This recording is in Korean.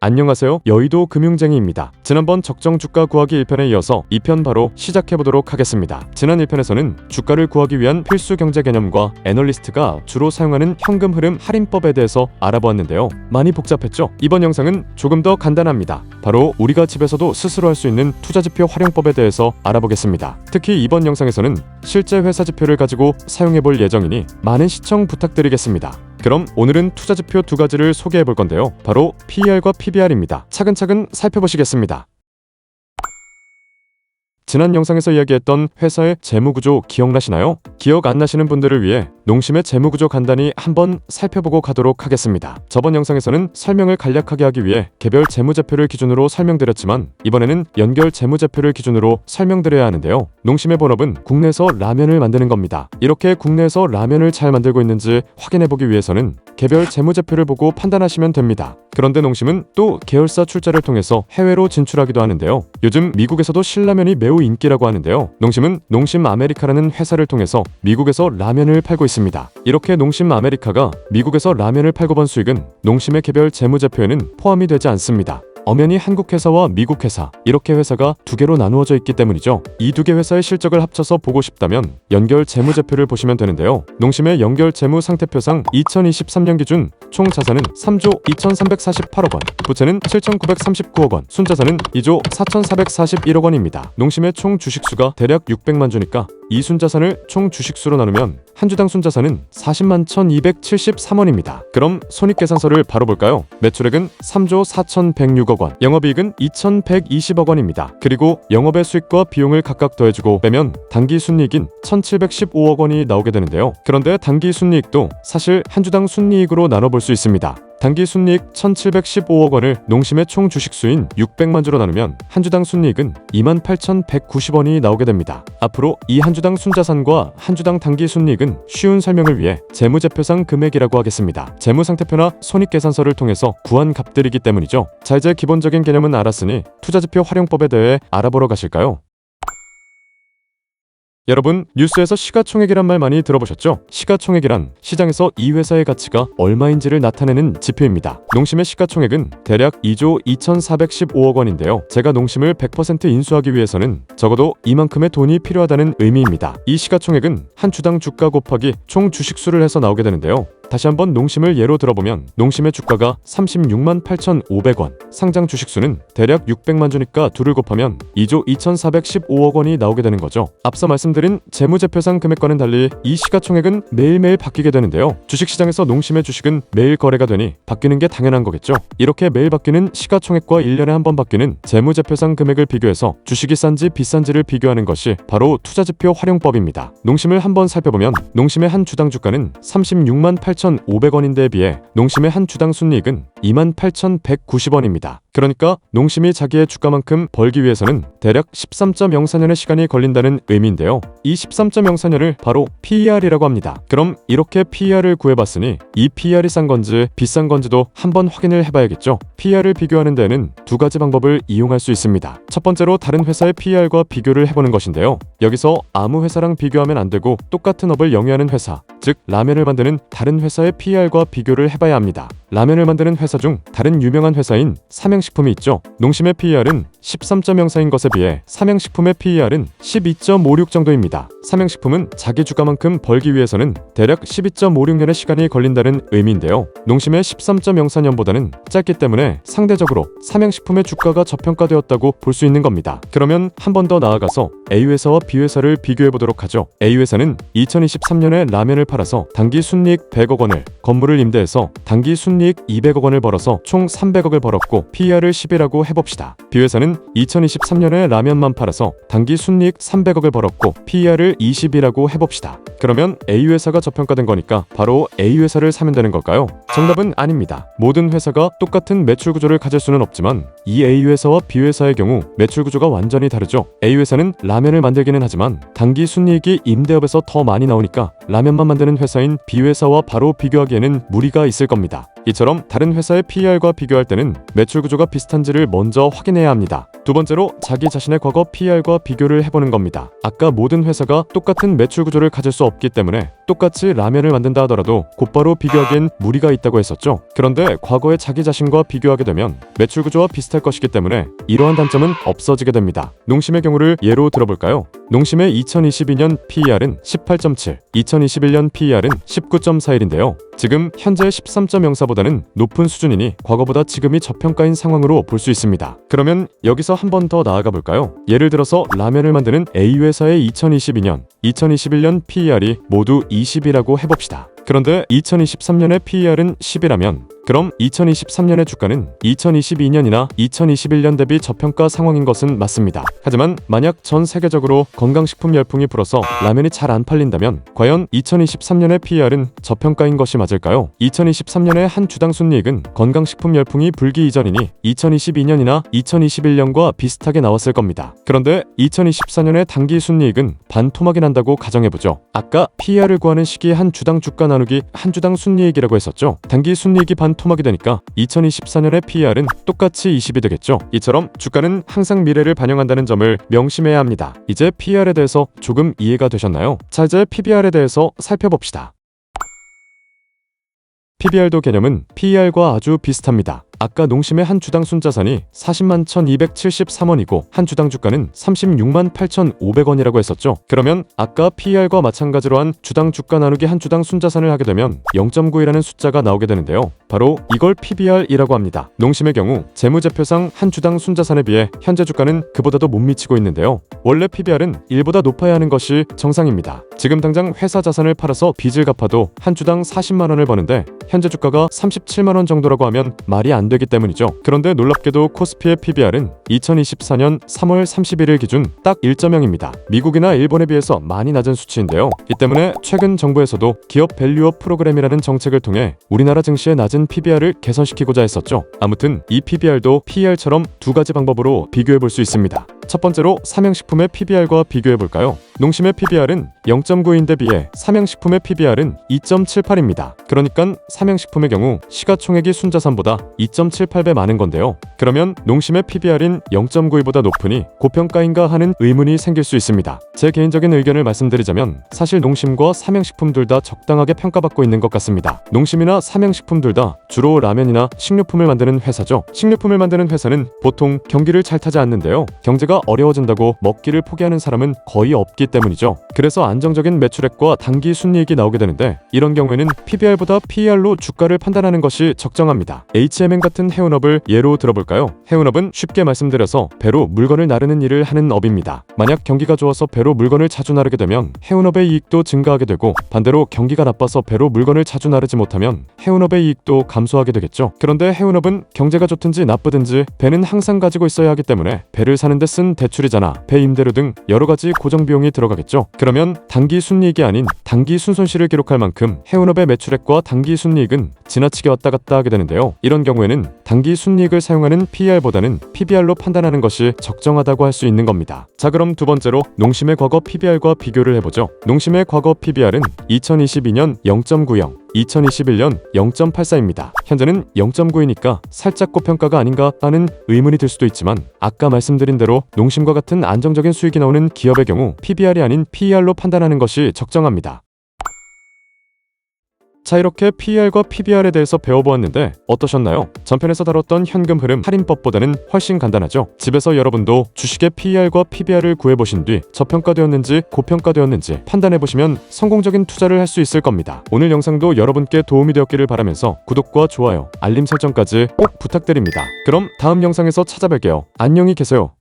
안녕하세요. 여의도 금융쟁이입니다. 지난번 적정 주가 구하기 1편에 이어서 2편 바로 시작해보도록 하겠습니다. 지난 1편에서는 주가를 구하기 위한 필수 경제 개념과 애널리스트가 주로 사용하는 현금 흐름 할인법에 대해서 알아보았는데요. 많이 복잡했죠? 이번 영상은 조금 더 간단합니다. 바로 우리가 집에서도 스스로 할 수 있는 투자지표 활용법에 대해서 알아보겠습니다. 특히 이번 영상에서는 실제 회사 지표를 가지고 사용해볼 예정이니 많은 시청 부탁드리겠습니다. 그럼 오늘은 투자지표 두 가지를 소개해 볼 건데요. 바로 PER과 PBR입니다. 차근차근 살펴보시겠습니다. 지난 영상에서 이야기했던 회사의 재무구조 기억나시나요? 기억 안 나시는 분들을 위해 농심의 재무구조 간단히 한번 살펴보고 가도록 하겠습니다. 저번 영상에서는 설명을 간략하게 하기 위해 개별 재무제표를 기준으로 설명드렸지만 이번에는 연결 재무제표를 기준으로 설명드려야 하는데요. 농심의 본업은 국내에서 라면을 만드는 겁니다. 이렇게 국내에서 라면을 잘 만들고 있는지 확인해보기 위해서는 개별 재무제표를 보고 판단하시면 됩니다. 그런데 농심은 또 계열사 출자를 통해서 해외로 진출하기도 하는데요. 요즘 미국에서도 신라면이 매우 인기라고 하는데요. 농심은 농심 아메리카라는 회사를 통해서 미국에서 라면을 팔고 있습니다. 이렇게 농심 아메리카가 미국에서 라면을 팔고 번 수익은 농심의 개별 재무제표에는 포함이 되지 않습니다. 엄연히 한국 회사와 미국 회사, 이렇게 회사가 두 개로 나누어져 있기 때문이죠. 이 두 개 회사의 실적을 합쳐서 보고 싶다면 연결 재무제표를 보시면 되는데요. 농심의 연결 재무 상태표상 2023년 기준 총 자산은 3조 2348억 원, 부채는 7939억 원, 순자산은 2조 4441억 원입니다. 농심의 총 주식수가 대략 600만 주니까 이 순자산을 총 주식수로 나누면 한 주당 순자산은 40만 1273원입니다. 그럼 손익계산서를 바로 볼까요? 매출액은 3조 4106억 원, 영업이익은 2120억 원입니다. 그리고 영업의 수익과 비용을 각각 더해주고 빼면 당기순이익인 1715억 원이 나오게 되는데요. 그런데 당기순이익도 사실 한 주당 순이익으로 나눠볼 수 있습니다. 당기순이익 1715억 원을 농심의 총 주식수인 600만 주로 나누면 한 주당 순이익은 28,190원이 나오게 됩니다. 앞으로 이 한 주당 순자산과 한 주당 당기순이익은 쉬운 설명을 위해 재무제표상 금액이라고 하겠습니다. 재무상태표나 손익계산서를 통해서 구한 값들이기 때문이죠. 자, 이제 기본적인 개념은 알았으니 투자지표 활용법에 대해 알아보러 가실까요? 여러분, 뉴스에서 시가총액이란 말 많이 들어보셨죠? 시가총액이란 시장에서 이 회사의 가치가 얼마인지를 나타내는 지표입니다. 농심의 시가총액은 대략 2조 2415억 원인데요. 제가 농심을 100% 인수하기 위해서는 적어도 이만큼의 돈이 필요하다는 의미입니다. 이 시가총액은 한 주당 주가 곱하기 총 주식수를 해서 나오게 되는데요. 다시 한번 농심을 예로 들어보면 농심의 주가가 36만 8,500원, 상장 주식수는 대략 600만 주니까 둘을 곱하면 2조 2415억 원이 나오게 되는 거죠. 앞서 말씀드린 재무제표상 금액과는 달리 이 시가총액은 매일매일 바뀌게 되는데요. 주식시장에서 농심의 주식은 매일 거래가 되니 바뀌는 게 당연한 거겠죠. 이렇게 매일 바뀌는 시가총액과 1년에 한 번 바뀌는 재무제표상 금액을 비교해서 주식이 싼지 비싼지를 비교하는 것이 바로 투자지표 활용법입니다. 농심을 한번 살펴보면 농심의 한 주당 주가는 36만 8,500원인데에 비해 농심의 한 주당 순이익은 28,190원입니다. 그러니까 농심이 자기의 주가만큼 벌기 위해서는 대략 13.04년의 시간이 걸린다는 의미인데요. 이 13.04년을 바로 PER이라고 합니다. 그럼 이렇게 PER을 구해봤으니 이 PER이 싼 건지 비싼 건지도 한번 확인을 해봐야겠죠. PER을 비교하는 데에는 두 가지 방법을 이용할 수 있습니다. 첫 번째로 다른 회사의 PER과 비교를 해보는 것인데요. 여기서 아무 회사랑 비교하면 안 되고 똑같은 업을 영위하는 회사, 즉 라면을 만드는 다른 회사의 PER과 비교를 해봐야 합니다. 라면을 만드는 회사 중 다른 유명한 회사인 삼양식품이 있죠. 농심의 PER은 13.04인 것에 비해 삼양식품의 PER은 12.56 정도입니다. 삼양식품은 자기 주가만큼 벌기 위해서는 대략 12.56년의 시간이 걸린다는 의미인데요. 농심의 13.04년보다는 짧기 때문에 상대적으로 삼양식품의 주가가 저평가되었다고 볼 수 있는 겁니다. 그러면 한 번 더 나아가서 A회사와 B회사를 비교해보도록 하죠. A회사는 2023년에 라면을 팔아서 당기 순이익 100억 원을, 건물을 임대해서 당기 순이익 200억 원을 벌어서 총 300억을 벌었고 PER을 10이라고 해봅시다. B회사는 2023년에 라면만 팔아서 당기 순이익 300억을 벌었고 PER을 20이라고 해봅시다. 그러면 A회사가 저평가된 거니까 바로 A회사를 사면 되는 걸까요? 정답은 아닙니다. 모든 회사가 똑같은 매출 구조를 가질 수는 없지만 이 A회사와 B회사의 경우 매출 구조가 완전히 다르죠. A회사는 라면을 만들기는 하지만 당기 순이익이 임대업에서 더 많이 나오니까 라면만 만드는 회사인 B회사와 바로 비교하기에는 무리가 있을 겁니다. 이처럼 다른 회사의 PER과 비교할 때는 매출 구조가 비슷한지를 먼저 확인해야 합니다. 두 번째로 자기 자신의 과거 PER과 비교를 해보는 겁니다. 아까 모든 회사가 똑같은 매출 구조를 가질 수 없기 때문에 똑같이 라면을 만든다 하더라도 곧바로 비교하기엔 무리가 있다고 했었죠. 그런데 과거의 자기 자신과 비교하게 되면 매출 구조와 비슷할 것이기 때문에 이러한 단점은 없어지게 됩니다. 농심의 경우를 예로 들어볼까요? 농심의 2022년 PER은 18.7, 2021년 PER은 19.41인데요. 지금 현재 13.04보다는 높은 수준이니 과거보다 지금이 저평가인 상황으로 볼 수 있습니다. 그러면 여기서 한 번 더 나아가 볼까요? 예를 들어서 라면을 만드는 A회사의 2022년, 2021년 PER이 모두 20이라고 해봅시다. 그런데 2023년의 PER은 10이라면 그럼 2023년의 주가는 2022년이나 2021년 대비 저평가 상황인 것은 맞습니다. 하지만 만약 전 세계적으로 건강식품 열풍이 불어서 라면이 잘 안 팔린다면 과연 2023년의 PER은 저평가인 것이 맞을까요? 2023년의 한 주당 순이익은 건강식품 열풍이 불기 이전이니 2022년이나 2021년과 비슷하게 나왔을 겁니다. 그런데 2024년의 단기 순이익은 반토막이 난다고 가정해보죠. 아까 PER을 구하는 시기 한 주당 주가 나누기 한 주당 순이익이라고 했었죠. 단기 순이익이 반토막이 되니까 2024년의 PER은 똑같이 20이 되겠죠. 이처럼 주가는 항상 미래를 반영한다는 점을 명심해야 합니다. 이제 PER에 대해서 조금 이해가 되셨나요? 자, 이제 PBR에 대해서 살펴봅시다. PBR도 개념은 PER과 아주 비슷합니다. 아까 농심의 한 주당 순자산이 40만 1273원이고 한 주당 주가는 36만 8500원이라고 했었죠. 그러면 아까 PER과 마찬가지로 한 주당 주가 나누기 한 주당 순자산을 하게 되면 0.91이라는 숫자가 나오게 되는데요. 바로 이걸 PBR이라고 합니다. 농심의 경우 재무제표상 한 주당 순자산에 비해 현재 주가는 그보다도 못 미치고 있는데요. 원래 PBR은 1보다 높아야 하는 것이 정상입니다. 지금 당장 회사 자산을 팔아서 빚을 갚아도 한 주당 40만 원을 버는데 현재 주가가 37만 원 정도라고 하면 말이 안 되기 때문이죠. 그런데 놀랍게도 코스피의 PBR은 2024년 3월 31일 기준 딱 1.0입니다. 미국이나 일본에 비해서 많이 낮은 수치인데요. 이 때문에 최근 정부에서도 기업 밸류업 프로그램이라는 정책을 통해 우리나라 증시의 낮은 PBR을 개선시키고자 했었죠. 아무튼 이 PBR도 PER처럼 두 가지 방법으로 비교해 볼 수 있습니다. 첫 번째로 삼양식품의 PBR과 비교해 볼까요? 농심의 PBR은 0.9인데 비해 삼양식품의 PBR은 2.78입니다. 그러니까 삼양식품의 경우 시가총액이 순자산보다 2.78배 많은 건데요. 그러면 농심의 PBR인 0.92보다 높으니 고평가인가 하는 의문이 생길 수 있습니다. 제 개인적인 의견을 말씀드리자면 사실 농심과 삼양식품 둘 다 적당하게 평가받고 있는 것 같습니다. 농심이나 삼양식품 둘 다 주로 라면이나 식료품을 만드는 회사죠. 식료품을 만드는 회사는 보통 경기를 잘 타지 않는데요. 경제가 어려워진다고 먹기를 포기하는 사람은 거의 없기 때문이죠. 그래서 안정적인 매출액과 단기 순이익이 나오게 되는데 이런 경우에는 PBR보다 PER로 주가를 판단하는 것이 적정합니다. H&M 같은 해운업을 예로 들어볼까요? 해운업은 쉽게 말씀드려서 배로 물건을 나르는 일을 하는 업입니다. 만약 경기가 좋아서 배로 물건을 자주 나르게 되면 해운업의 이익도 증가하게 되고 반대로 경기가 나빠서 배로 물건을 자주 나르지 못하면 해운업의 이익도 감소하게 되겠죠. 그런데 해운업은 경제가 좋든지 나쁘든지 배는 항상 가지고 있어야 하기 때문에 배를 사는데 쓴 대출이자나 배 임대료 등 여러 가지 고정 비용이 들어가겠죠. 그러면 단기 순이익이 아닌 단기 순손실을 기록할 만큼 해운업의 매출액과 단기 순이익은 지나치게 왔다 갔다 하게 되는데요. 이런 경우에는 단기 순이익을 사용하는 PER보다는 PBR로 판단하는 것이 적정하다고 할 수 있는 겁니다. 자, 그럼 두 번째로 농심의 과거 PBR과 비교를 해보죠. 농심의 과거 PBR은 2022년 0.90, 2021년 0.84입니다. 현재는 0.9이니까 살짝 고평가가 아닌가 하는 의문이 들 수도 있지만 아까 말씀드린 대로 농심과 같은 안정적인 수익이 나오는 기업의 경우 PBR이 아닌 PER로 판단하는 것이 적정합니다. 자, 이렇게 PER과 PBR에 대해서 배워보았는데 어떠셨나요? 전편에서 다뤘던 현금 흐름 할인법보다는 훨씬 간단하죠? 집에서 여러분도 주식의 PER과 PBR을 구해보신 뒤 저평가되었는지 고평가되었는지 판단해보시면 성공적인 투자를 할 수 있을 겁니다. 오늘 영상도 여러분께 도움이 되었기를 바라면서 구독과 좋아요, 알림 설정까지 꼭 부탁드립니다. 그럼 다음 영상에서 찾아뵐게요. 안녕히 계세요.